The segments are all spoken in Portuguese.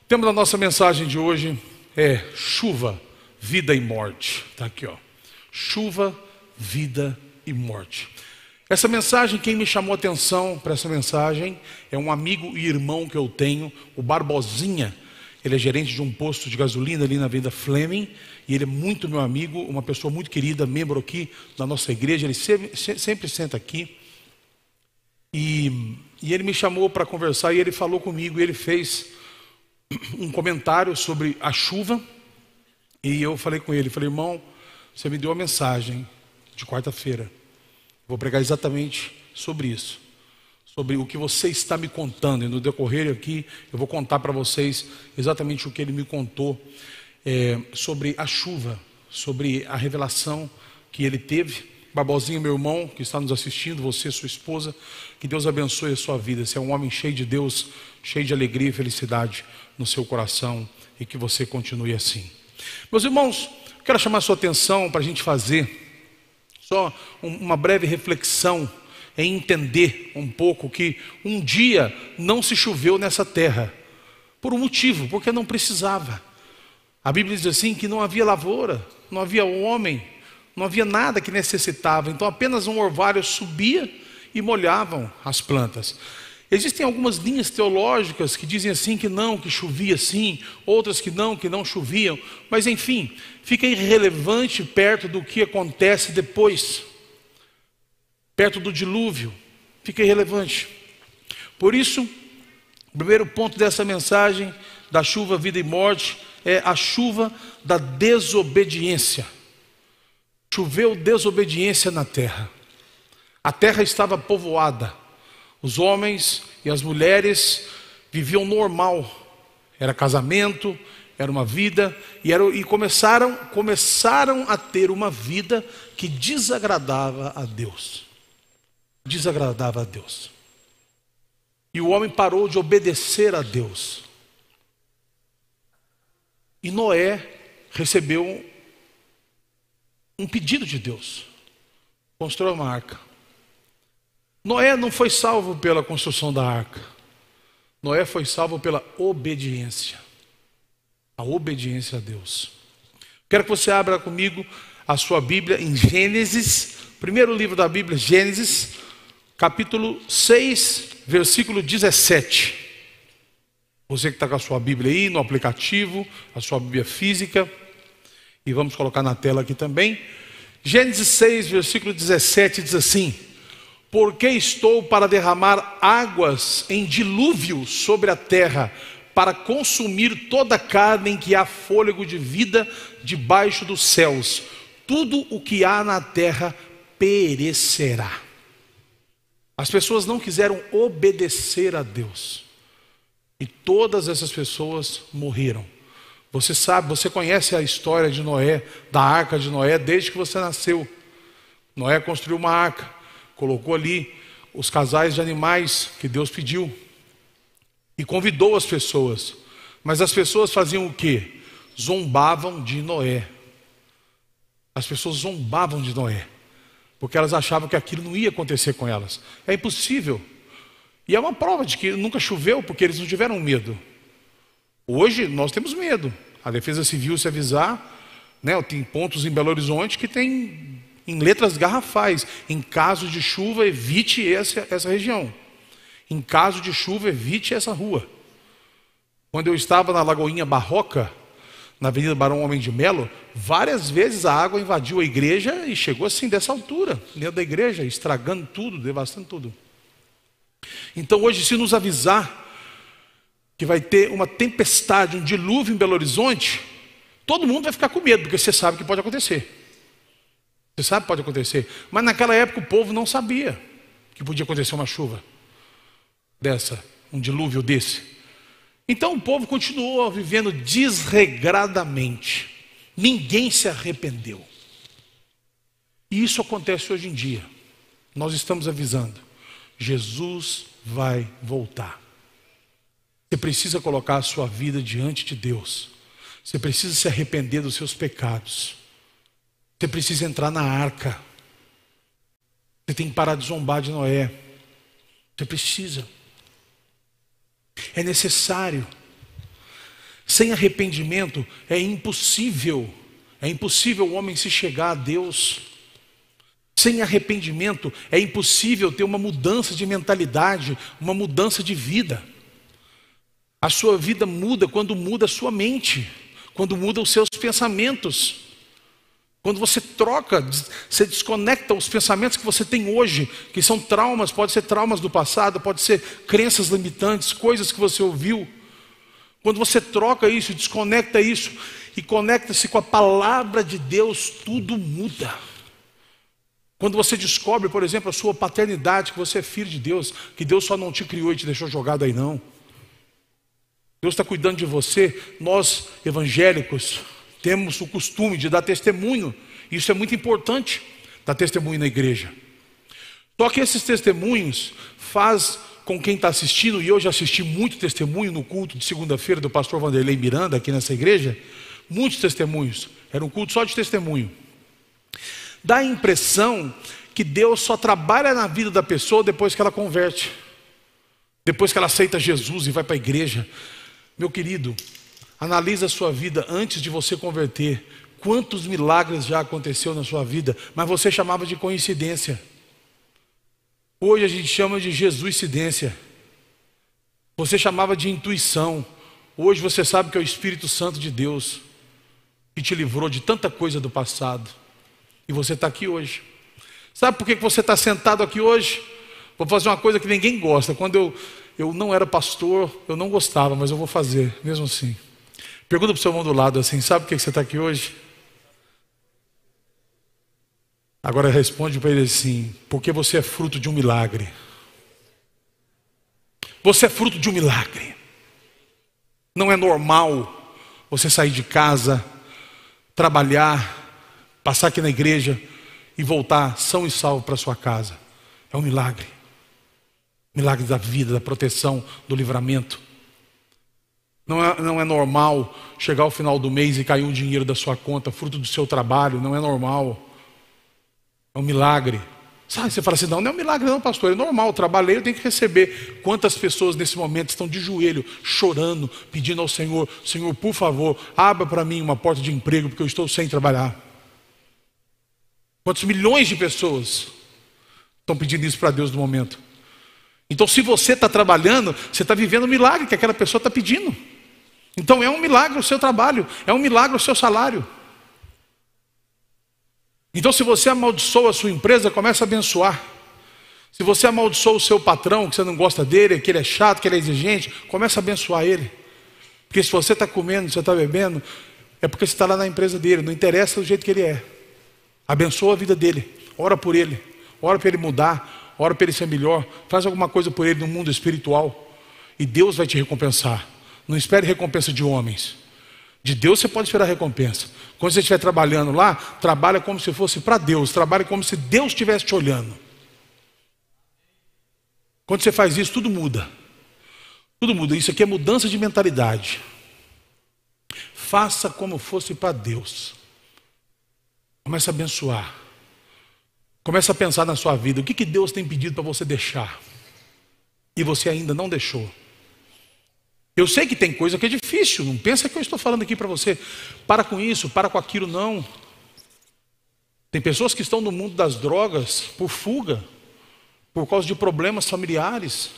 tema da nossa mensagem de hoje é chuva, vida e morte. Está aqui, ó. Chuva, vida e morte. Essa mensagem, quem me chamou a atenção para essa mensagem é um amigo e irmão que eu tenho, o Barbosinha. Ele é gerente de um posto de gasolina ali na Avenida Fleming, e ele é muito meu amigo, uma pessoa muito querida, membro aqui da nossa igreja. Ele sempre senta aqui. E ele me chamou para conversar e ele falou comigo, e ele fez um comentário sobre a chuva. E eu falei com ele, falei: irmão, você me deu uma mensagem de quarta-feira. Vou pregar exatamente sobre isso, sobre o que você está me contando. E no decorrer aqui eu vou contar para vocês exatamente o que ele me contou sobre a chuva, sobre a revelação que ele teve. Barbosinho, meu irmão, que está nos assistindo, você, sua esposa, que Deus abençoe a sua vida. Você é um homem cheio de Deus, cheio de alegria e felicidade no seu coração, e que você continue assim. Meus irmãos, quero chamar a sua atenção para a gente fazer só uma breve reflexão em entender um pouco que um dia não se choveu nessa terra, por um motivo, porque não precisava. A Bíblia diz assim que não havia lavoura, não havia homem, não havia nada que necessitava, então apenas um orvalho subia e molhavam as plantas. Existem algumas linhas teológicas que dizem assim que não, que chovia sim, outras que não choviam, mas enfim, fica irrelevante perto do que acontece depois, perto do dilúvio, fica irrelevante. Por isso, o primeiro ponto dessa mensagem da chuva, vida e morte é a chuva da desobediência. Choveu desobediência na terra. A terra estava povoada. Os homens e as mulheres viviam normal. Era casamento, era uma vida, e começaram a ter uma vida que desagradava a Deus. Desagradava a Deus. E o homem parou de obedecer a Deus. E Noé recebeu um pedido de Deus: construa uma arca. Noé não foi salvo pela construção da arca. Noé foi salvo pela obediência. A obediência a Deus. Quero que você abra comigo a sua Bíblia em Gênesis, primeiro livro da Bíblia, Gênesis, capítulo 6, versículo 17. Você que está com a sua Bíblia aí, no aplicativo, a sua Bíblia física, e vamos colocar na tela aqui também. Gênesis 6, versículo 17 diz assim: porque estou para derramar águas em dilúvio sobre a terra, para consumir toda a carne em que há fôlego de vida debaixo dos céus. Tudo o que há na terra perecerá. As pessoas não quiseram obedecer a Deus, e todas essas pessoas morreram. Você sabe, você conhece a história de Noé, da arca de Noé, desde que você nasceu. Noé construiu uma arca, colocou ali os casais de animais que Deus pediu, e convidou as pessoas. Mas as pessoas faziam o quê? Zombavam de Noé. As pessoas zombavam de Noé, porque elas achavam que aquilo não ia acontecer com elas. É impossível. E é uma prova de que nunca choveu, porque eles não tiveram medo. Hoje nós temos medo. A Defesa Civil, se avisar, né, tem pontos em Belo Horizonte que tem em letras garrafais: em caso de chuva, evite essa região. Em caso de chuva, evite essa rua. Quando eu estava na Lagoinha Barroca, na Avenida Barão Homem de Melo, várias vezes a água invadiu a igreja e chegou assim dessa altura, dentro da igreja, estragando tudo, devastando tudo. Então hoje, se nos avisar que vai ter uma tempestade, um dilúvio em Belo Horizonte, todo mundo vai ficar com medo, porque você sabe que pode acontecer. Você sabe que pode acontecer. Mas naquela época o povo não sabia que podia acontecer uma chuva dessa, um dilúvio desse. Então o povo continuou vivendo desregradamente. Ninguém se arrependeu. E isso acontece hoje em dia. Nós estamos avisando: Jesus vai voltar. Você precisa colocar a sua vida diante de Deus. Você precisa se arrepender dos seus pecados. Você precisa entrar na arca. Você tem que parar de zombar de Noé. Você precisa. É necessário. Sem arrependimento é impossível o homem se chegar a Deus. Sem arrependimento é impossível ter uma mudança de mentalidade, uma mudança de vida. A sua vida muda quando muda a sua mente, quando muda os seus pensamentos. Quando você troca, você desconecta os pensamentos que você tem hoje, que são traumas, pode ser traumas do passado, pode ser crenças limitantes, coisas que você ouviu. Quando você troca isso, desconecta isso e conecta-se com a palavra de Deus, tudo muda. Quando você descobre, por exemplo, a sua paternidade, que você é filho de Deus, que Deus só não te criou e te deixou jogado aí não. Deus está cuidando de você. Nós, evangélicos, temos o costume de dar testemunho. Isso é muito importante, dar testemunho na igreja. Só que esses testemunhos faz com quem está assistindo, e eu já assisti muito testemunho no culto de segunda-feira do pastor Vanderlei Miranda, aqui nessa igreja, muitos testemunhos, era um culto só de testemunho. Dá a impressão que Deus só trabalha na vida da pessoa depois que ela converte, depois que ela aceita Jesus e vai para a igreja. Meu querido, analisa a sua vida antes de você converter. Quantos milagres já aconteceu na sua vida, mas você chamava de coincidência. Hoje a gente chama de Jesuscidência. Você chamava de intuição. Hoje você sabe que é o Espírito Santo de Deus que te livrou de tanta coisa do passado. E você está aqui hoje. Sabe por que você está sentado aqui hoje? Vou fazer uma coisa que ninguém gosta. Quando eu não era pastor, eu não gostava, mas eu vou fazer, mesmo assim. Pergunta para o seu irmão do lado assim, sabe por que você está aqui hoje? Agora responde para ele assim, porque você é fruto de um milagre. Você é fruto de um milagre. Não é normal você sair de casa, trabalhar, passar aqui na igreja e voltar são e salvo para sua casa. É um milagre. Milagre da vida, da proteção, do livramento. Não é normal chegar ao final do mês e cair um dinheiro da sua conta, fruto do seu trabalho. Não é normal. É um milagre. Sabe, você fala assim, não é um milagre não, pastor, é normal, eu trabalhei, eu tenho que receber. Quantas pessoas nesse momento estão de joelho, chorando, pedindo ao Senhor, Senhor, por favor, abra para mim uma porta de emprego, porque eu estou sem trabalhar. Quantos milhões de pessoas estão pedindo isso para Deus no momento? Então se você está trabalhando, você está vivendo um milagre que aquela pessoa está pedindo. Então é um milagre o seu trabalho, é um milagre o seu salário. Então se você amaldiçoa a sua empresa, começa a abençoar. Se você amaldiçoa o seu patrão, que você não gosta dele, que ele é chato, que ele é exigente, começa a abençoar ele. Porque se você está comendo, você está bebendo, é porque você está lá na empresa dele, não interessa o jeito que ele é. Abençoa a vida dele, ora por ele, ora para ele mudar, ora para ele ser melhor, faz alguma coisa por ele no mundo espiritual. E Deus vai te recompensar. Não espere recompensa de homens. De Deus você pode esperar recompensa. Quando você estiver trabalhando lá, trabalha como se fosse para Deus. Trabalha como se Deus estivesse te olhando. Quando você faz isso, tudo muda. Tudo muda. Isso aqui é mudança de mentalidade. Faça como fosse para Deus. Comece a abençoar. Comece a pensar na sua vida. O que Deus tem pedido para você deixar? E você ainda não deixou. Eu sei que tem coisa que é difícil, não pensa que eu estou falando aqui para você, para com isso, para com aquilo, não. Tem pessoas que estão no mundo das drogas por fuga, por causa de problemas familiares.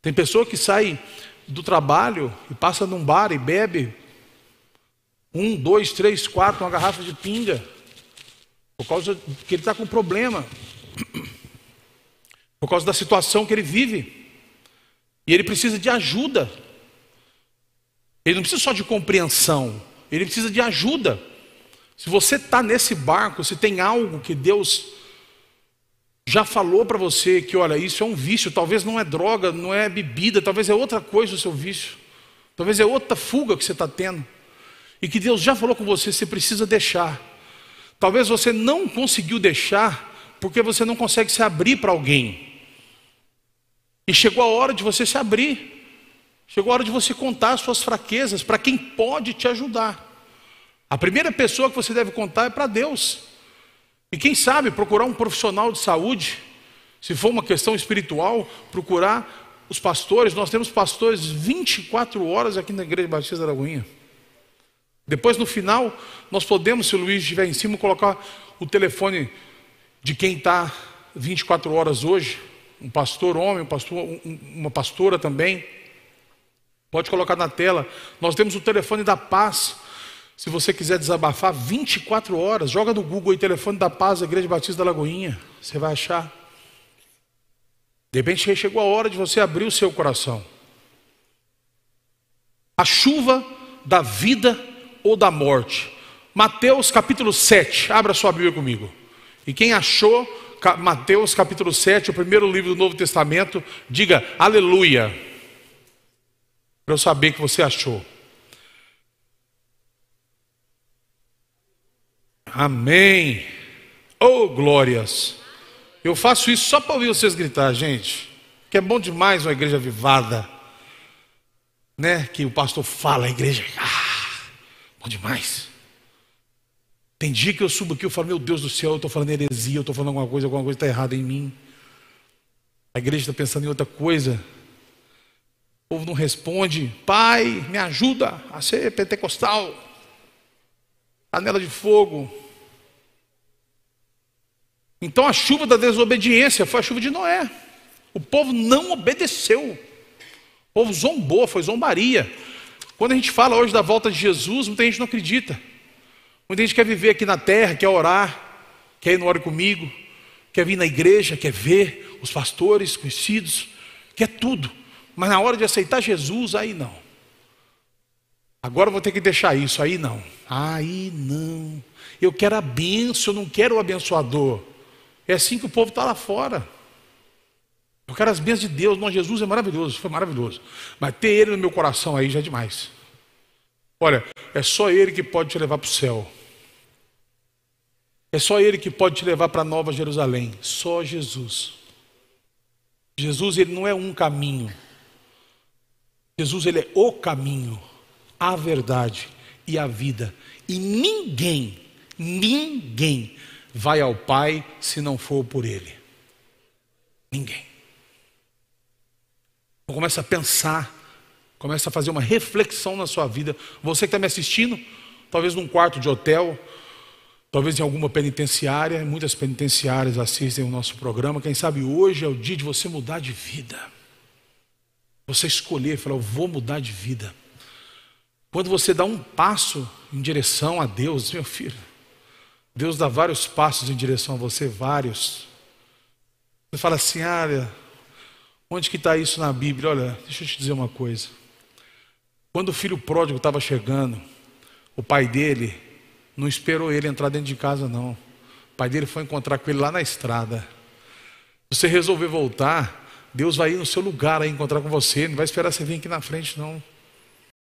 Tem pessoa que sai do trabalho e passa num bar e bebe 1, 2, 3, 4, uma garrafa de pinga, por causa que ele está com problema, por causa da situação que ele vive. E ele precisa de ajuda. Ele não precisa só de compreensão, ele precisa de ajuda. Se você está nesse barco, se tem algo que Deus já falou para você, que olha, isso é um vício, talvez não é droga, não é bebida, talvez é outra coisa o seu vício, talvez é outra fuga que você está tendo, e que Deus já falou com você, você precisa deixar. Talvez você não conseguiu deixar, porque você não consegue se abrir para alguém. E chegou a hora de você se abrir. Chegou a hora de você contar as suas fraquezas para quem pode te ajudar. A primeira pessoa que você deve contar é para Deus. E quem sabe procurar um profissional de saúde, se for uma questão espiritual, procurar os pastores, nós temos pastores 24 horas aqui na Igreja Batista da Lagoinha. Depois, no final, nós podemos, se o Luiz estiver em cima, colocar o telefone de quem está 24 horas hoje. Um pastor homem, uma pastora também. Pode colocar na tela. Nós temos o telefone da paz. Se você quiser desabafar, 24 horas. Joga no Google aí, telefone da paz, Igreja Batista da Lagoinha. Você vai achar. De repente chegou a hora de você abrir o seu coração. A chuva da vida ou da morte. Mateus capítulo 7. Abra sua Bíblia comigo. E quem achou Mateus capítulo 7, o primeiro livro do Novo Testamento, diga aleluia. Para eu saber que você achou. Amém. Oh, glórias. Eu faço isso só para ouvir vocês gritar, gente. Que é bom demais uma igreja avivada, né? Que o pastor fala, a igreja, bom demais. Tem dia que eu subo aqui e falo, meu Deus do céu, eu estou falando heresia, eu estou falando alguma coisa está errada em mim. A igreja está pensando em outra coisa. O povo não responde. Pai, me ajuda a ser pentecostal. Panela de fogo. Então a chuva da desobediência foi a chuva de Noé. O povo não obedeceu. O povo zombou, foi zombaria. Quando a gente fala hoje da volta de Jesus, muita gente não acredita. Muita gente quer viver aqui na terra, quer orar, quer ir no Ore Comigo, quer vir na igreja, quer ver os pastores conhecidos, quer tudo. Mas na hora de aceitar Jesus, aí não. Agora eu vou ter que deixar isso, aí não. Aí não. Eu quero a bênção, eu não quero o abençoador. É assim que o povo está lá fora. Eu quero as bênçãos de Deus. Não, Jesus é maravilhoso, foi maravilhoso. Mas ter Ele no meu coração aí já é demais. Olha, é só Ele que pode te levar para o céu. É só Ele que pode te levar para a Nova Jerusalém. Só Jesus. Jesus, Ele não é um caminho. Jesus, Ele é o caminho, a verdade e a vida. E ninguém vai ao Pai se não for por Ele. Ninguém. Então começa a pensar, começa a fazer uma reflexão na sua vida. Você que está me assistindo, talvez num quarto de hotel, talvez em alguma penitenciária. Muitas penitenciárias assistem o nosso programa. Quem sabe hoje é o dia de você mudar de vida. Você escolher, falar, eu vou mudar de vida. Quando você dá um passo em direção a Deus, meu filho, Deus dá vários passos em direção a você, vários. Você fala assim, onde que está isso na Bíblia? Olha, deixa eu te dizer uma coisa. Quando o filho pródigo estava chegando, o pai dele não esperou ele entrar dentro de casa, não. O pai dele foi encontrar com ele lá na estrada. Se você resolver voltar, Deus vai ir no seu lugar aí encontrar com você. Não vai esperar você vir aqui na frente, não.